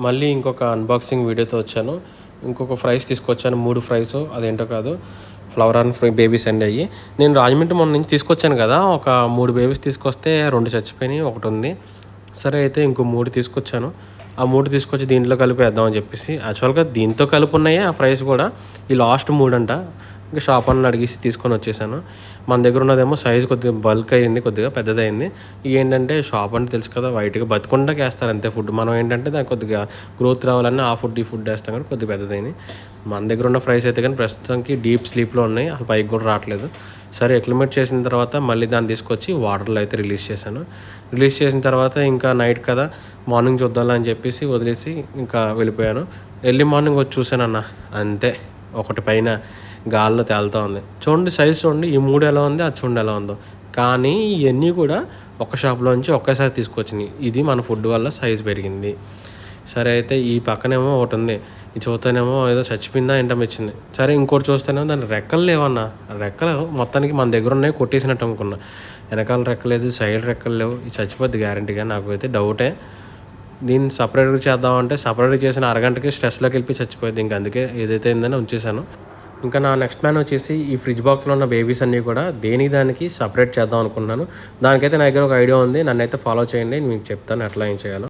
మళ్ళీ ఇంకొక అన్బాక్సింగ్ వీడియోతో వచ్చాను. ఇంకొక ఫ్రైస్ తీసుకొచ్చాను, 3 ఫ్రైస్. అదేంటో కాదు, ఫ్లవర్ అండ్ ఫ్రై బేబీస్ అండి అయ్యి. నేను రాజమండ్రి మొన్న నుంచి తీసుకొచ్చాను కదా, ఒక 3 బేబీస్ తీసుకొస్తే 2 చచ్చిపోయినాయి, ఒకటి ఉంది. సరే అయితే ఇంకో 3 తీసుకొచ్చాను. ఆ 3 తీసుకొచ్చి దీంట్లో కలిపి వేద్దామని చెప్పేసి. యాక్చువల్గా దీంతో కలిపి ఉన్నాయి ఆ ఫ్రైస్ కూడా. ఈ లాస్ట్ 3 అంట. ఇంకా షాప్ అన్న అడిగేసి తీసుకొని వచ్చేసాను. మన దగ్గర ఉన్నదేమో సైజు కొద్దిగా బల్క్ అయింది, కొద్దిగా పెద్దదైంది. ఏంటంటే షాప్ అంటే తెలుసు కదా, వైట్గా బతుకుండాకి వేస్తారు అంతే ఫుడ్. మనం ఏంటంటే దానికి కొద్దిగా గ్రోత్ రావాలని ఆ ఫుడ్ ఈ ఫుడ్ వేస్తాం కానీ కొద్దిగా పెద్దదైంది. మన దగ్గర ఉన్న ఫ్రైస్ అయితే కానీ ప్రస్తుతానికి డీప్ స్లీప్లో ఉన్నాయి, అసలు పైకి కూడా రావట్లేదు. సరే ఎక్లిమేట్ చేసిన తర్వాత మళ్ళీ దాన్ని తీసుకొచ్చి వాటర్లో అయితే రిలీజ్ చేశాను. రిలీజ్ చేసిన తర్వాత ఇంకా నైట్ కదా, మార్నింగ్ చూద్దాం అని చెప్పేసి వదిలేసి ఇంకా వెళ్ళిపోయాను. ఎర్లీ మార్నింగ్ వచ్చి చూశానన్న, అంతే ఒకటి పైన గాల్లో తేలుతూ ఉంది. చూడండి సైజ్ చూడండి, ఈ 3 ఎలా ఉంది, అది చూడండి ఎలా ఉందో. కానీ ఇవన్నీ కూడా ఒక షాప్లోంచి ఒకేసారి తీసుకొచ్చినాయి. ఇది మన ఫుడ్ వల్ల సైజ్ పెరిగింది. సరే అయితే ఈ పక్కనేమో ఒకటి ఉంది, ఇది చూస్తేనేమో ఏదో చచ్చిపోయిందా ఏంటో వచ్చింది. సరే ఇంకోటి చూస్తేనేమో దాని రెక్కలు లేవన్నా. రెక్కలు మొత్తానికి మన దగ్గర ఉన్నాయి, కొట్టేసినట్టు అనుకున్నా. వెనకాల రెక్కలేదు, సైడ్ రెక్కలు లేవు. ఇది చచ్చిపోద్ది గ్యారంటీగా, నాకు అయితే డౌటే. దీన్ని సపరేట్గా చేద్దామంటే సపరేట్గా చేసిన అరగంటకి స్ట్రెస్లోకి వెళ్ళి చచ్చిపోయింది. ఇంకా అందుకే ఏదైతే అయిందని ఉంచేసాను. ఇంకా నా నెక్స్ట్ ప్లాన్ వచ్చేసి ఈ ఫ్రిడ్జ్ బాక్స్లో ఉన్న బేబీస్ అన్నీ కూడా దానికి సపరేట్ చేద్దాం అనుకున్నాను. దానికైతే నా దగ్గర ఒక ఐడియా ఉంది, నన్ను అయితే ఫాలో చేయండి, నేను మీకు చెప్తాను ఎట్లా ఏం చేయాలో.